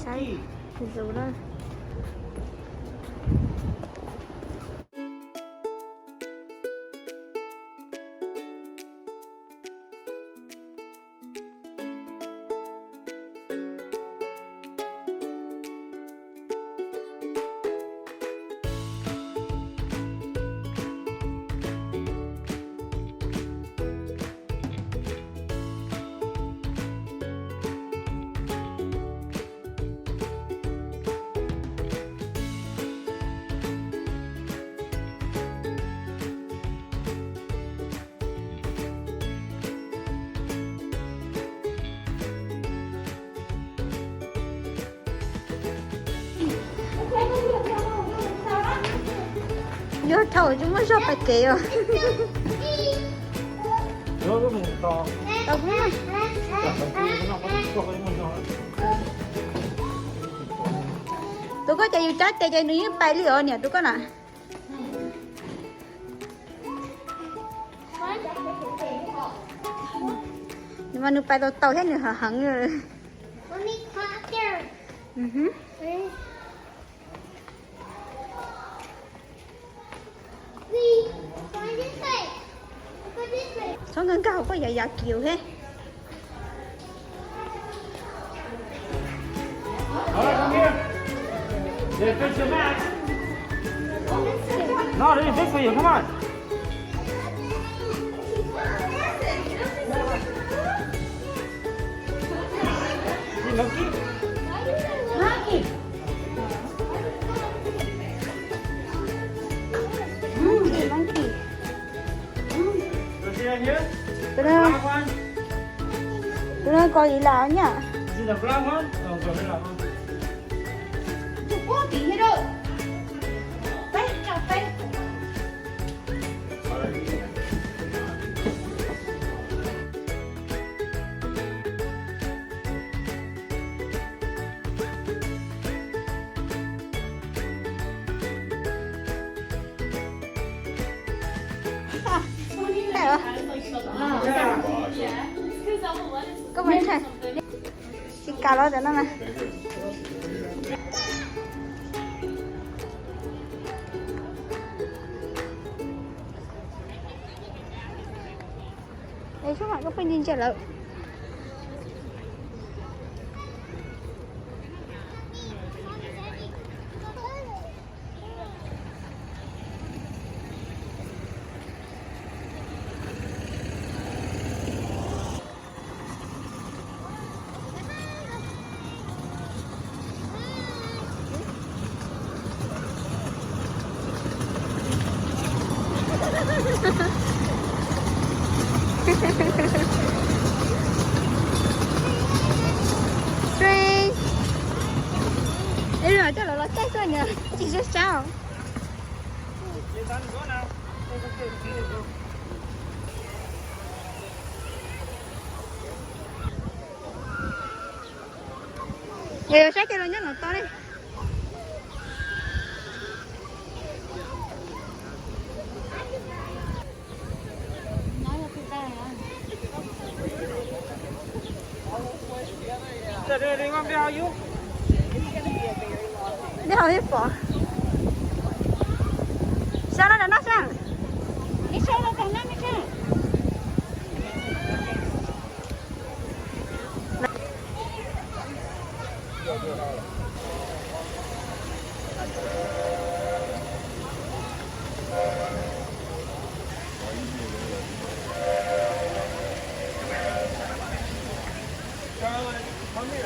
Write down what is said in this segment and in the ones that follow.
Sai thì dù đó nhớ thầu chúng mới shop phải kẹo nhớ cái mùng to đâu cũng mà tôi có chạy trái chạy núi bay lý ở nè tôi có nè nhưng mà nước bay tàu hết nữa hẳn rồi số ngân cao có dạ kiều hết come here. They fix your mat. No, they didn't fix for you. Come on. See, monkey? monkey monkey You see right here? tôi đang Black one. coi gì là nhá See the black one? No, go black one. quá tí hết rồi bay chào bay có mấy thằng chị cà lo cho nó nè đây số mạng có phải nhìn trở lại Train. Đây rồi, chắc là nó chết rồi nhờ. Chị sẽ sao? Rồi, sách cho nó nhất là to đi. They want to be you? Đi hỏi hết bỏ. Sao nó đã nó sang? Đi sao nó còn nó đi sang? Come here.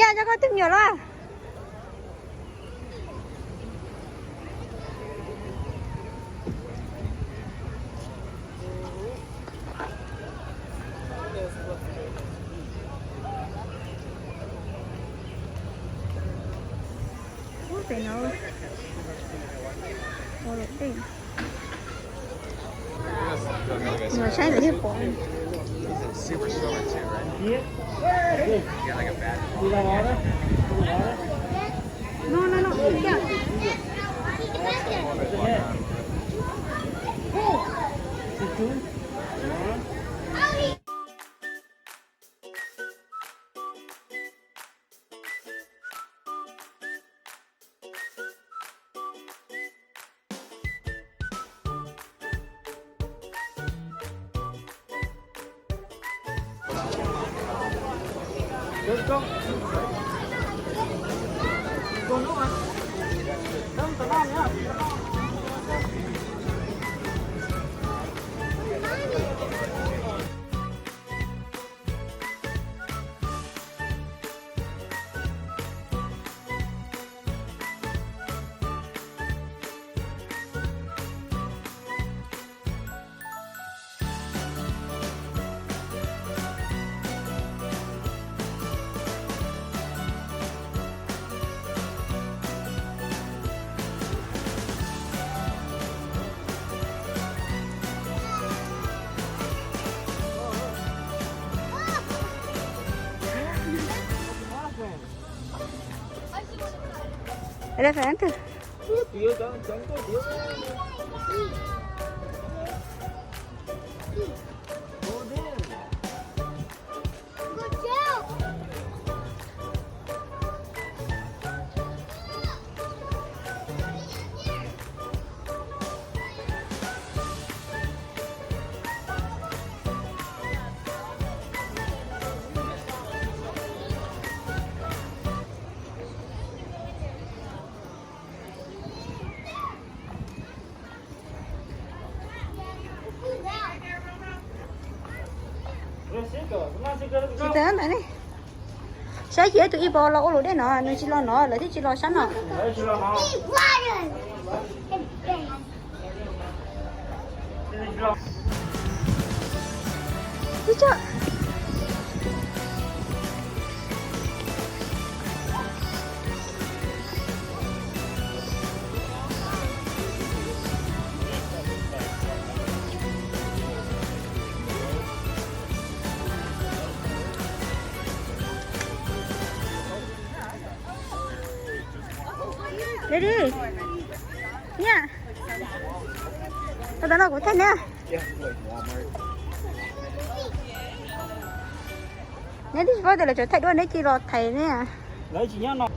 Nha cho con tìm nhiều lo. Phải nấu. Ồ, được đi. Mà trái lại hết bỏ. Super short too, right? Yeah. You got like a bad You got water? No, no, no. Yeah. Let's go. Go nước mà. Không, tao ngon nhá. Đây phải ăn thử. Tía chẳng có tía. Chị tới này đi. Sáng chị tụi bò lo ổ đấy nó, nên chị lo nó, lại thì chị lo sẵn nó. Đi chưa? Đi đi nha. Tao nó cũng thích nha. Nếu đi vào đây là chỗ thầy đuôi đấy chỉ lo thầy nè. Lấy chị nhá nó.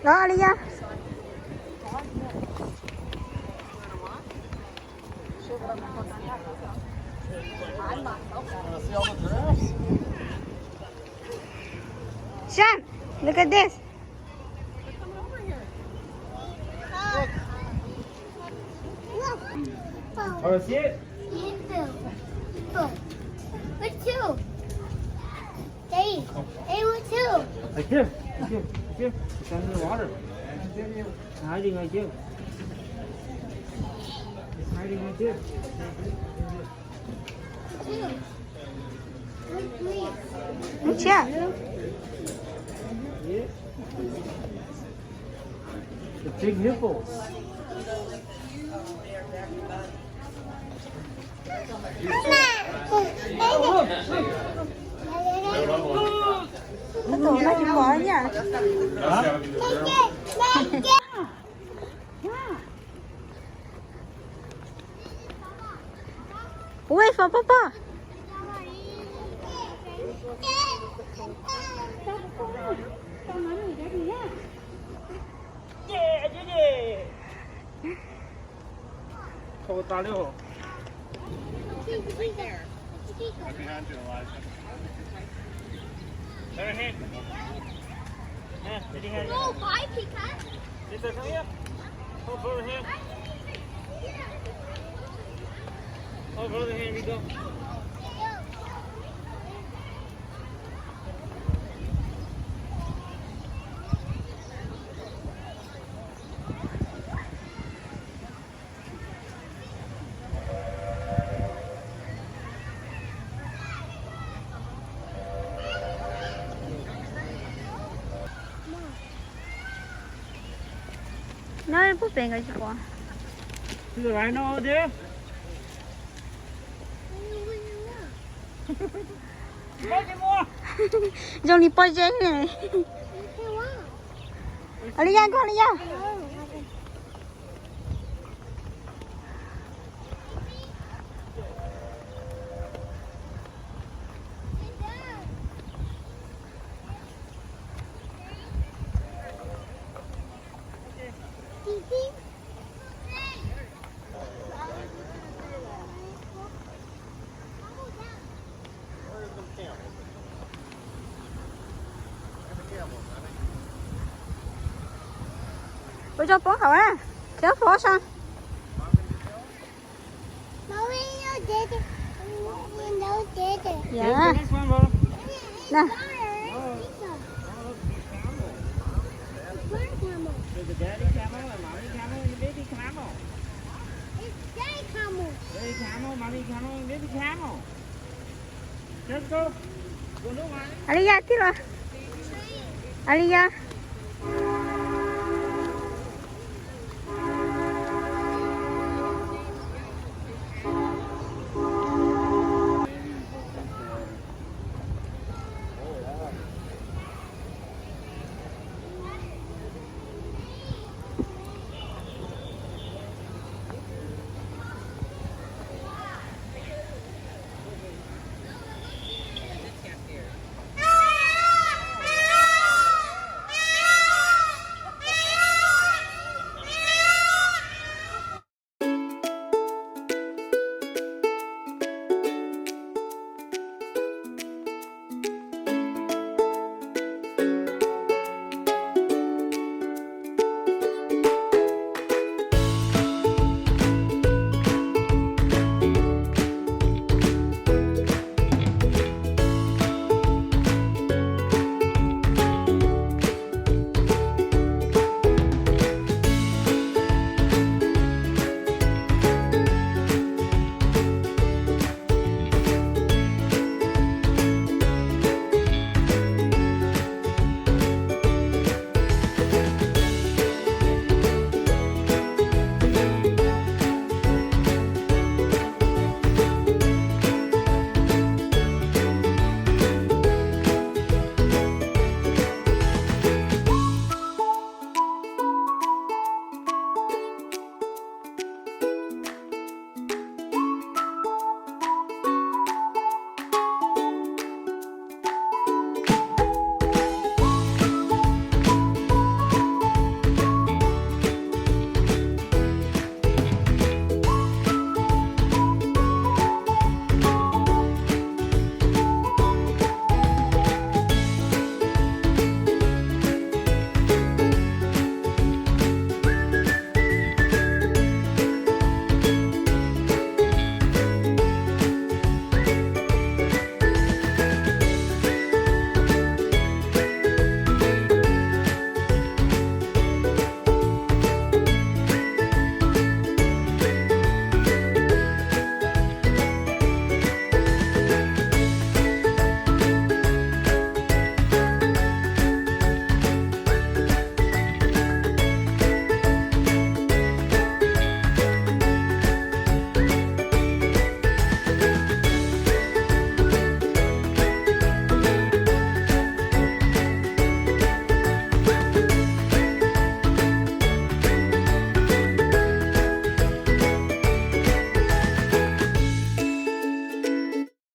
Đó đi nha. Sean, look at this. Oh, see it? What two? Hey, what two? Like here. It's under the water. It's hiding right here. It's hiding right there. Two. What three? Đúng chưa? Yeah. The big nipples. Nó tụi nó chỉ bỏ nha. Wait for Papa. Hold on, little. Right there. Right behind you, Elijah. There, hand. Hand, did he hand? No, bye, Peacock. Is there something up? Hold for the hand. Hold for the hand, we go. Nó bút bền rồi chị bỏ. To the right now, dear. Dùng đi bơi dễ này. Aliyah, con Aliyah. Bữa cho bố hậu á. Kéo phố sao? Dạ. Next one, bro. Nè. There's a daddy camel and mommy camel and baby camel. Daddy camel, mommy camel and baby camel. Let's go. Go no one. Aliyah, tiếp rồi. Aliyah.